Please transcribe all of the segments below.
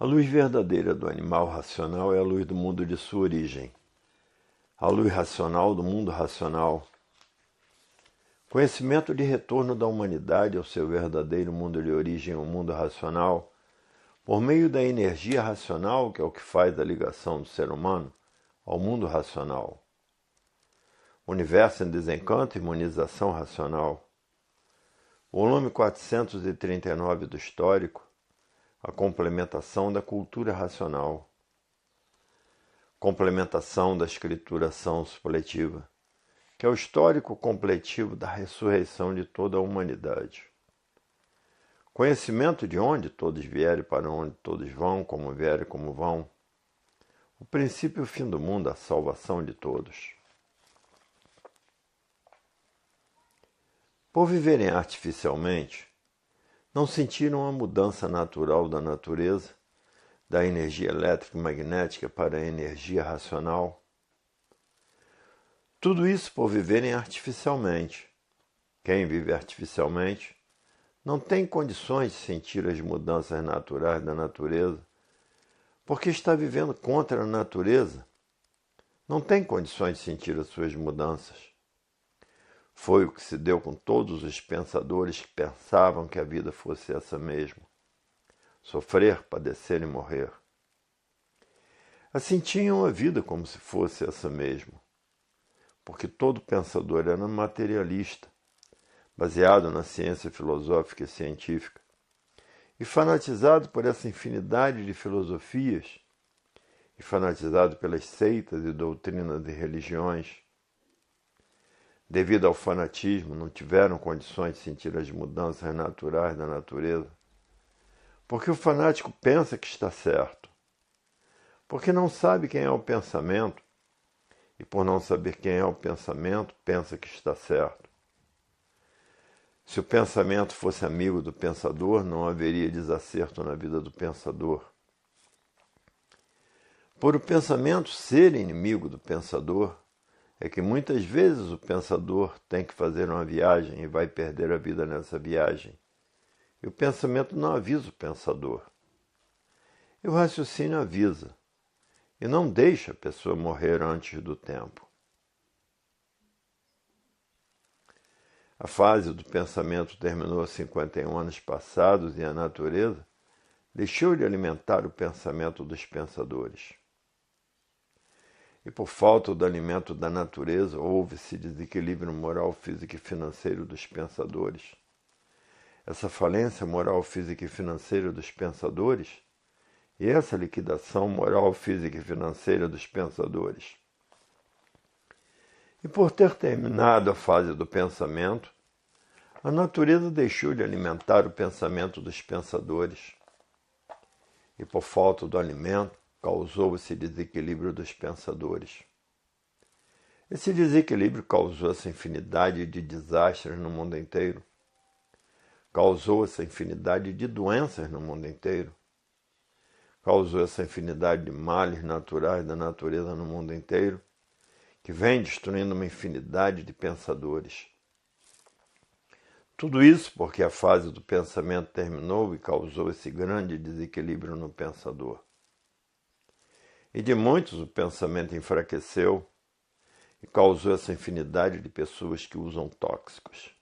A luz verdadeira do animal racional é a luz do mundo de sua origem. A luz racional do mundo racional. Conhecimento de retorno da humanidade ao seu verdadeiro mundo de origem, o mundo racional, por meio da energia racional, que é o que faz a ligação do ser humano ao mundo racional. Universo em desencanto e imunização racional. Volume 439 do Histórico. A complementação da cultura racional. Complementação da escrituração supletiva, que é o histórico completivo da ressurreição de toda a humanidade. Conhecimento de onde todos vieram e para onde todos vão, como vieram e como vão. O princípio e o fim do mundo, a salvação de todos. Por viverem artificialmente, não sentiram a mudança natural da natureza, da energia elétrica e magnética para a energia racional? Tudo isso por viverem artificialmente. Quem vive artificialmente não tem condições de sentir as mudanças naturais da natureza, porque está vivendo contra a natureza. Não tem condições de sentir as suas mudanças. Foi o que se deu com todos os pensadores que pensavam que a vida fosse essa mesmo. Sofrer, padecer e morrer. Assim tinham a vida como se fosse essa mesmo. Porque todo pensador era materialista, baseado na ciência filosófica e científica, e fanatizado por essa infinidade de filosofias, e fanatizado pelas seitas e doutrinas de religiões. Devido ao fanatismo, não tiveram condições de sentir as mudanças naturais da natureza. Porque o fanático pensa que está certo. Porque não sabe quem é o pensamento. E por não saber quem é o pensamento, pensa que está certo. Se o pensamento fosse amigo do pensador, não haveria desacerto na vida do pensador. Por o pensamento ser inimigo do pensador, é que muitas vezes o pensador tem que fazer uma viagem e vai perder a vida nessa viagem. E o pensamento não avisa o pensador. E o raciocínio avisa. E não deixa a pessoa morrer antes do tempo. A fase do pensamento terminou há 51 anos passados e a natureza deixou de alimentar o pensamento dos pensadores. E por falta do alimento da natureza, houve-se desequilíbrio moral, físico e financeiro dos pensadores. Essa falência moral, física e financeira dos pensadores, e essa liquidação moral, física e financeira dos pensadores. E por ter terminado a fase do pensamento, a natureza deixou de alimentar o pensamento dos pensadores. E por falta do alimento, causou esse desequilíbrio dos pensadores. Esse desequilíbrio causou essa infinidade de desastres no mundo inteiro. Causou essa infinidade de doenças no mundo inteiro. Causou essa infinidade de males naturais da natureza no mundo inteiro, que vem destruindo uma infinidade de pensadores. Tudo isso porque a fase do pensamento terminou e causou esse grande desequilíbrio no pensador. E de muitos o pensamento enfraqueceu e causou essa infinidade de pessoas que usam tóxicos.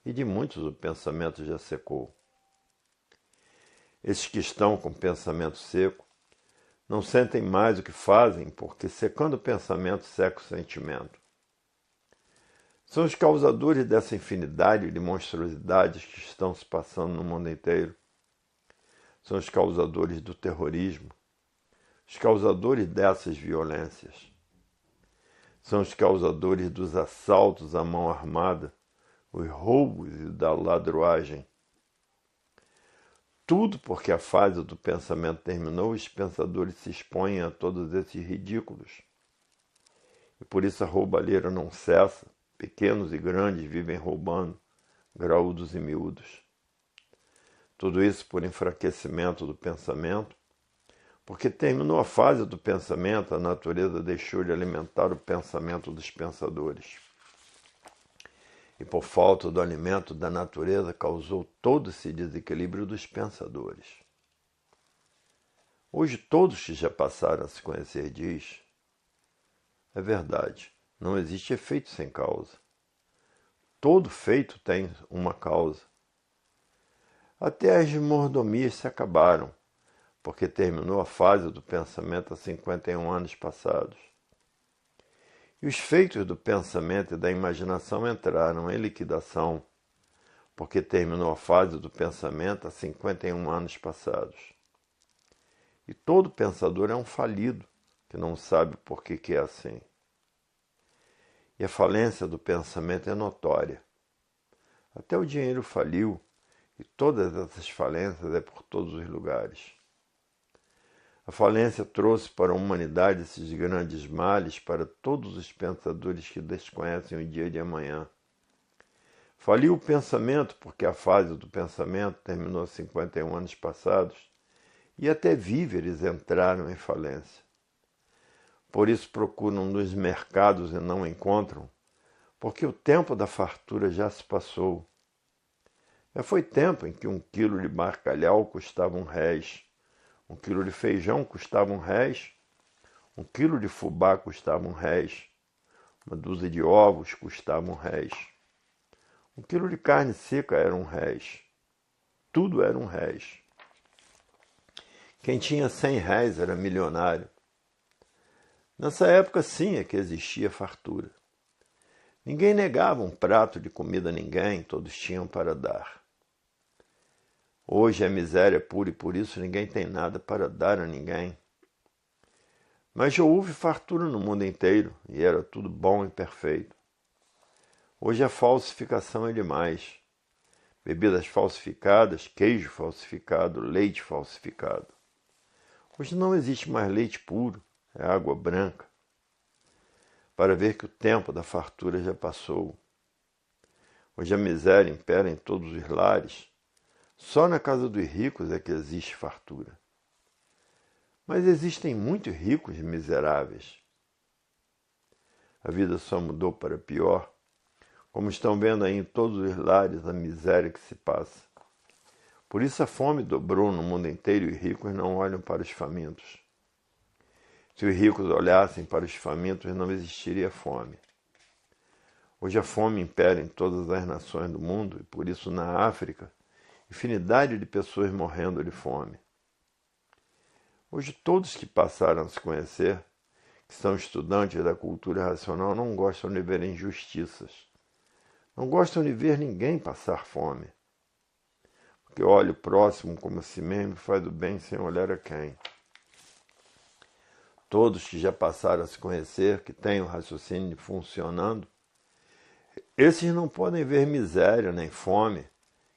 E de muitos o pensamento já secou. Esses que estão com o pensamento seco não sentem mais o que fazem, porque secando o pensamento seca o sentimento. São os causadores dessa infinidade de monstruosidades que estão se passando no mundo inteiro. São os causadores do terrorismo, os causadores dessas violências. São os causadores dos assaltos à mão armada, os roubos e da ladruagem. Tudo porque a fase do pensamento terminou e os pensadores se expõem a todos esses ridículos. E por isso a roubalheira não cessa, pequenos e grandes vivem roubando, graúdos e miúdos. Tudo isso por enfraquecimento do pensamento, porque terminou a fase do pensamento, a natureza deixou de alimentar o pensamento dos pensadores. E por falta do alimento da natureza causou todo esse desequilíbrio dos pensadores. Hoje todos que já passaram a se conhecer diz, é verdade, não existe efeito sem causa. Todo feito tem uma causa. Até as mordomias se acabaram, porque terminou a fase do pensamento há 51 anos passados. E os feitos do pensamento e da imaginação entraram em liquidação, porque terminou a fase do pensamento há 51 anos passados. E todo pensador é um falido, que não sabe por que é assim. E a falência do pensamento é notória. Até o dinheiro faliu, e todas essas falências é por todos os lugares. A falência trouxe para a humanidade esses grandes males para todos os pensadores que desconhecem o dia de amanhã. Faliu o pensamento porque a fase do pensamento terminou 51 anos passados e até víveres entraram em falência. Por isso procuram nos mercados e não encontram, porque o tempo da fartura já se passou. Já foi tempo em que 1 quilo de bacalhau custava R$1, 1 quilo de feijão custava R$1, 1 quilo de fubá custava R$1, uma dúzia de ovos custava R$1, 1 quilo de carne seca era R$1, tudo era R$1. Quem tinha R$100 era milionário. Nessa época sim é que existia fartura. Ninguém negava um prato de comida a ninguém, todos tinham para dar. Hoje é miséria pura e por isso ninguém tem nada para dar a ninguém. Mas já houve fartura no mundo inteiro e era tudo bom e perfeito. Hoje a falsificação é demais. Bebidas falsificadas, queijo falsificado, leite falsificado. Hoje não existe mais leite puro, é água branca. Para ver que o tempo da fartura já passou. Hoje a miséria impera em todos os lares. Só na casa dos ricos é que existe fartura. Mas existem muitos ricos e miseráveis. A vida só mudou para pior, como estão vendo aí em todos os lares a miséria que se passa. Por isso a fome dobrou no mundo inteiro e os ricos não olham para os famintos. Se os ricos olhassem para os famintos, não existiria fome. Hoje a fome impera em todas as nações do mundo e por isso na África, infinidade de pessoas morrendo de fome. Hoje todos que passaram a se conhecer, que são estudantes da cultura racional, não gostam de ver injustiças. Não gostam de ver ninguém passar fome. Porque olha o próximo como a si mesmo e faz o bem sem olhar a quem. Todos que já passaram a se conhecer, que têm o raciocínio funcionando, esses não podem ver miséria nem fome,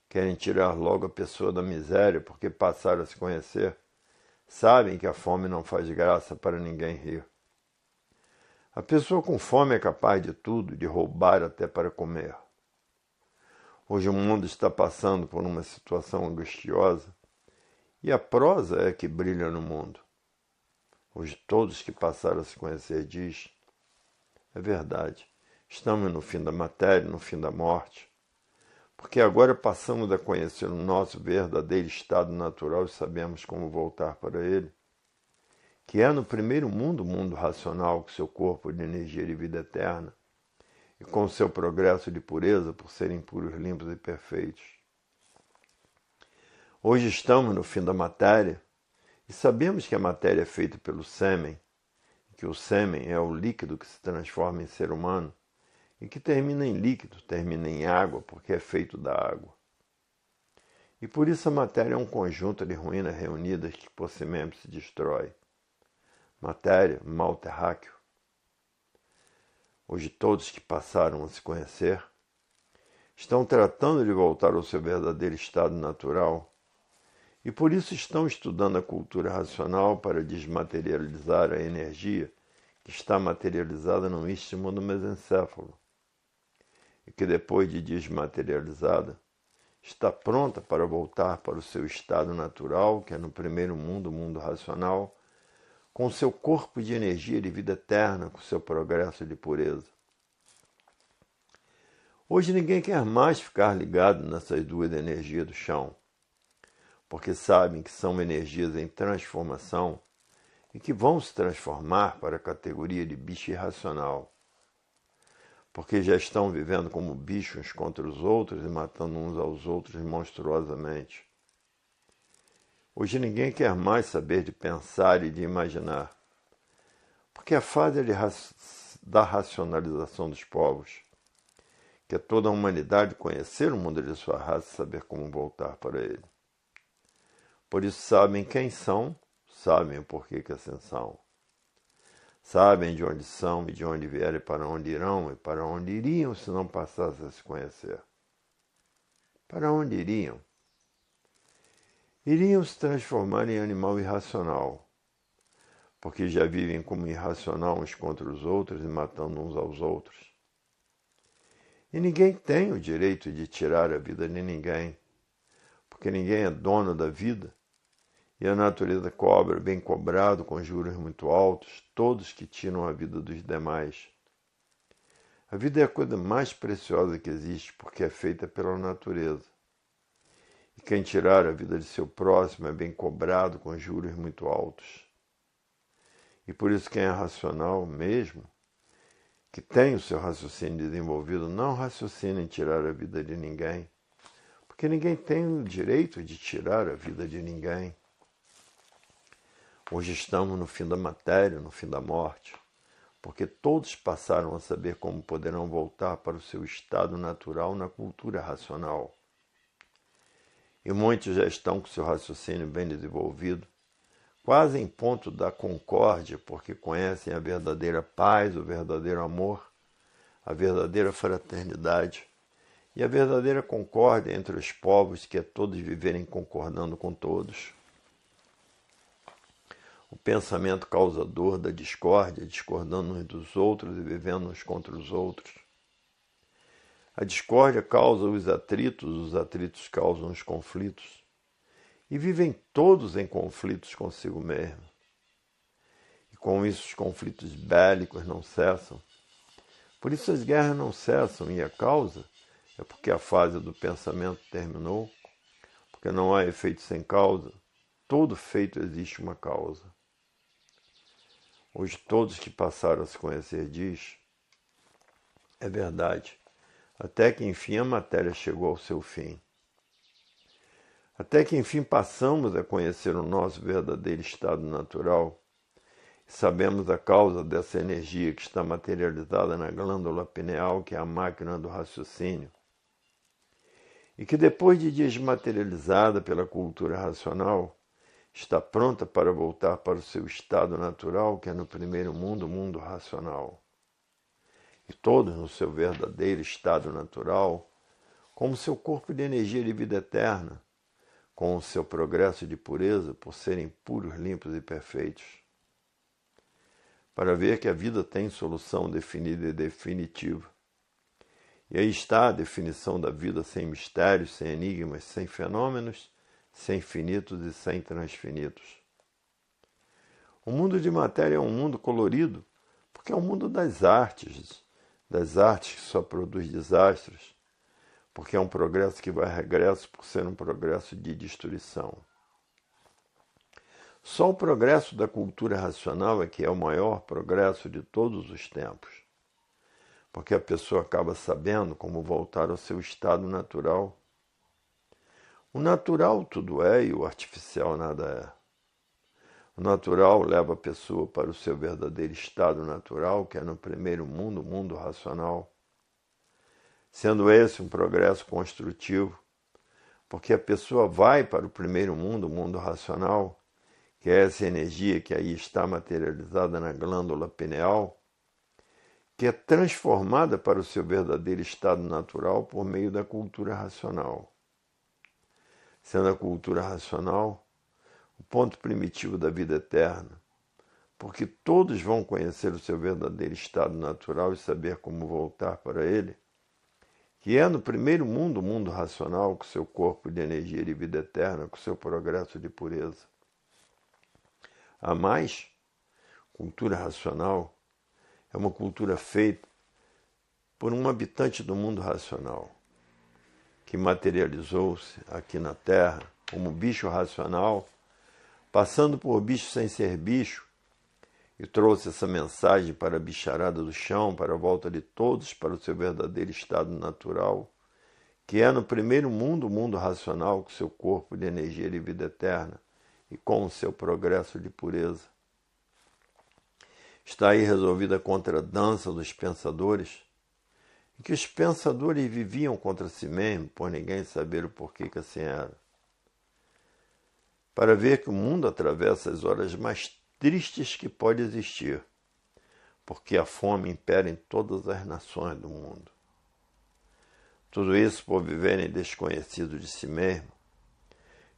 querem tirar logo a pessoa da miséria porque passaram a se conhecer, sabem que a fome não faz graça para ninguém rir. A pessoa com fome é capaz de tudo, de roubar até para comer. Hoje o mundo está passando por uma situação angustiosa e a prosa é que brilha no mundo. Hoje todos que passaram a se conhecer diz, é verdade, estamos no fim da matéria, no fim da morte, porque agora passamos a conhecer o nosso verdadeiro estado natural e sabemos como voltar para ele, que é no primeiro mundo, o mundo racional, com seu corpo de energia de vida eterna, e com seu progresso de pureza por serem puros, limpos e perfeitos. Hoje estamos no fim da matéria, e sabemos que a matéria é feita pelo sêmen, que o sêmen é o líquido que se transforma em ser humano, e que termina em líquido, termina em água, porque é feito da água. E por isso a matéria é um conjunto de ruínas reunidas que por si mesmo se destrói. Matéria, mal terráqueo. Hoje todos que passaram a se conhecer estão tratando de voltar ao seu verdadeiro estado natural e por isso estão estudando a cultura racional para desmaterializar a energia que está materializada no istmo do mesencéfalo e que depois de desmaterializada está pronta para voltar para o seu estado natural, que é no primeiro mundo, o mundo racional, com seu corpo de energia de vida eterna, com seu progresso de pureza. Hoje ninguém quer mais ficar ligado nessas duas energias do chão, porque sabem que são energias em transformação e que vão se transformar para a categoria de bicho irracional, porque já estão vivendo como bichos contra os outros e matando uns aos outros monstruosamente. Hoje ninguém quer mais saber de pensar e de imaginar, porque a fase da racionalização dos povos, que é toda a humanidade conhecer o mundo de sua raça e saber como voltar para ele. Por isso sabem quem são, sabem o porquê que assim são. Sabem de onde são e de onde vieram e para onde irão e para onde iriam se não passassem a se conhecer. Para onde iriam? Iriam se transformar em animal irracional, porque já vivem como irracional uns contra os outros e matando uns aos outros. E ninguém tem o direito de tirar a vida de ninguém, porque ninguém é dono da vida, e a natureza cobra, bem cobrado, com juros muito altos, todos que tiram a vida dos demais. A vida é a coisa mais preciosa que existe, porque é feita pela natureza. E quem tirar a vida de seu próximo é bem cobrado com juros muito altos. E por isso quem é racional mesmo, que tem o seu raciocínio desenvolvido, não raciocina em tirar a vida de ninguém, porque ninguém tem o direito de tirar a vida de ninguém. Hoje estamos no fim da matéria, no fim da morte, porque todos passaram a saber como poderão voltar para o seu estado natural na cultura racional. E muitos já estão com seu raciocínio bem desenvolvido, quase em ponto da concórdia, porque conhecem a verdadeira paz, o verdadeiro amor, a verdadeira fraternidade e a verdadeira concórdia entre os povos, que é todos viverem concordando com todos. O pensamento causador da discórdia, discordando uns dos outros e vivendo uns contra os outros. A discórdia causa os atritos causam os conflitos. E vivem todos em conflitos consigo mesmo. E com isso os conflitos bélicos não cessam. Por isso as guerras não cessam, e a causa é porque a fase do pensamento terminou, porque não há efeito sem causa. Todo feito existe uma causa. Hoje todos que passaram a se conhecer diz, é verdade, até que enfim a matéria chegou ao seu fim. Até que enfim passamos a conhecer o nosso verdadeiro estado natural e sabemos a causa dessa energia que está materializada na glândula pineal, que é a máquina do raciocínio, e que depois de desmaterializada pela cultura racional, está pronta para voltar para o seu estado natural, que é no primeiro mundo, o mundo racional. E todos no seu verdadeiro estado natural, como seu corpo de energia de vida eterna, com o seu progresso de pureza, por serem puros, limpos e perfeitos. Para ver que a vida tem solução definida e definitiva. E aí está a definição da vida sem mistérios, sem enigmas, sem fenômenos, sem finitos e sem transfinitos. O mundo de matéria é um mundo colorido, porque é um mundo das artes que só produz desastres, porque é um progresso que vai a regresso por ser um progresso de destruição. Só o progresso da cultura racional é que é o maior progresso de todos os tempos, porque a pessoa acaba sabendo como voltar ao seu estado natural. O natural tudo é e o artificial nada é. O natural leva a pessoa para o seu verdadeiro estado natural, que é no primeiro mundo, o mundo racional. Sendo esse um progresso construtivo, porque a pessoa vai para o primeiro mundo, o mundo racional, que é essa energia que aí está materializada na glândula pineal, que é transformada para o seu verdadeiro estado natural por meio da cultura racional. Sendo a cultura racional o ponto primitivo da vida eterna, porque todos vão conhecer o seu verdadeiro estado natural e saber como voltar para ele, que é no primeiro mundo, o mundo racional, com seu corpo de energia de vida eterna, com seu progresso de pureza. A mais, cultura racional é uma cultura feita por um habitante do mundo racional, que materializou-se aqui na Terra como bicho racional, passando por bicho sem ser bicho, e trouxe essa mensagem para a bicharada do chão, para a volta de todos, para o seu verdadeiro estado natural, que é no primeiro mundo, o mundo racional, com seu corpo de energia de vida eterna e com o seu progresso de pureza. Está aí resolvida a contradança dos pensadores, em que os pensadores viviam contra si mesmos, por ninguém saber o porquê que assim era. Para ver que o mundo atravessa as horas mais tristes que pode existir, porque a fome impera em todas as nações do mundo. Tudo isso por viverem desconhecidos de si mesmo,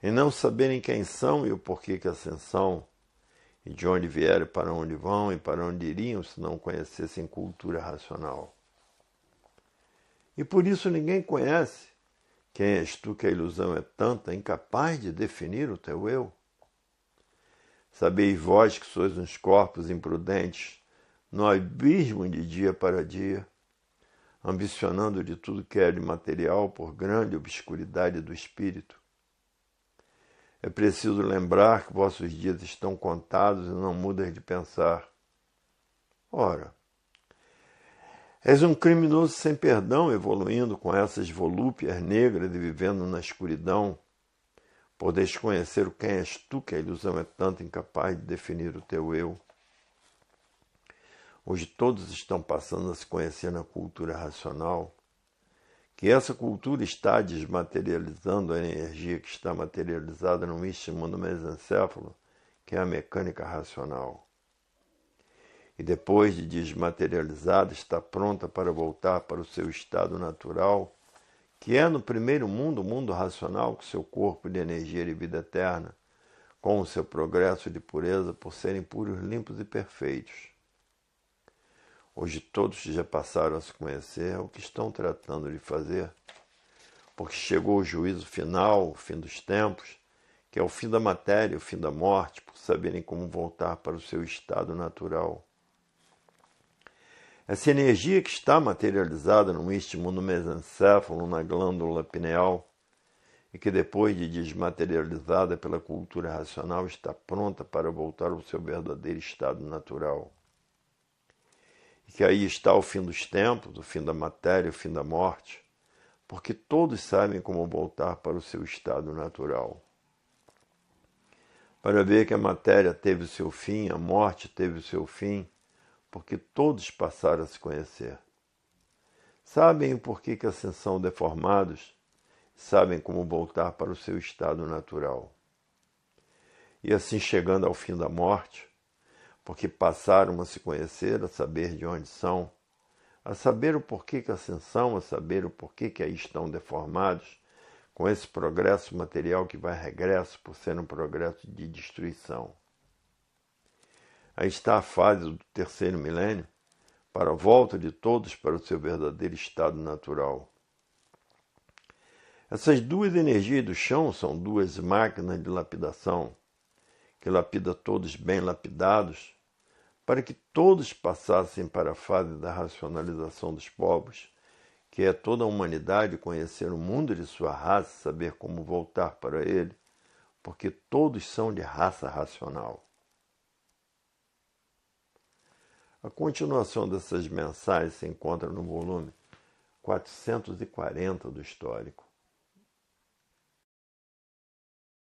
e não saberem quem são e o porquê que assim são, e de onde vieram, para onde vão e para onde iriam se não conhecessem cultura racional. E por isso ninguém conhece quem és tu, que a ilusão é tanta, incapaz de definir o teu eu. Sabeis vós que sois uns corpos imprudentes, no abismo de dia para dia, ambicionando de tudo que é de material por grande obscuridade do espírito. É preciso lembrar que vossos dias estão contados e não mudas de pensar. Ora, és um criminoso sem perdão, evoluindo com essas volúpias negras e vivendo na escuridão, por desconhecer quem és tu, que a ilusão é tanto incapaz de definir o teu eu. Hoje todos estão passando a se conhecer na cultura racional, que essa cultura está desmaterializando a energia que está materializada no místico do mesencéfalo, que é a mecânica racional. E depois de desmaterializada, está pronta para voltar para o seu estado natural, que é no primeiro mundo, o mundo racional, com seu corpo de energia de vida eterna, com o seu progresso de pureza por serem puros, limpos e perfeitos. Hoje todos já passaram a se conhecer o que estão tratando de fazer, porque chegou o juízo final, o fim dos tempos, que é o fim da matéria, o fim da morte, por saberem como voltar para o seu estado natural. Essa energia que está materializada no istmo do mesencéfalo, na glândula pineal, e que depois de desmaterializada pela cultura racional está pronta para voltar ao seu verdadeiro estado natural. E que aí está o fim dos tempos, o fim da matéria, o fim da morte, porque todos sabem como voltar para o seu estado natural. Para ver que a matéria teve o seu fim, a morte teve o seu fim, porque todos passaram a se conhecer. Sabem o porquê que assim são deformados, sabem como voltar para o seu estado natural. E assim chegando ao fim da morte, porque passaram a se conhecer, a saber de onde são, a saber o porquê que assim são, a saber o porquê que aí estão deformados, com esse progresso material que vai regresso por ser um progresso de destruição. Aí está a fase do terceiro milênio, para a volta de todos para o seu verdadeiro estado natural. Essas duas energias do chão são duas máquinas de lapidação, que lapida todos bem lapidados, para que todos passassem para a fase da racionalização dos povos, que é toda a humanidade conhecer o mundo de sua raça, saber como voltar para ele, porque todos são de raça racional. A continuação dessas mensagens se encontra no volume 440 do Histórico.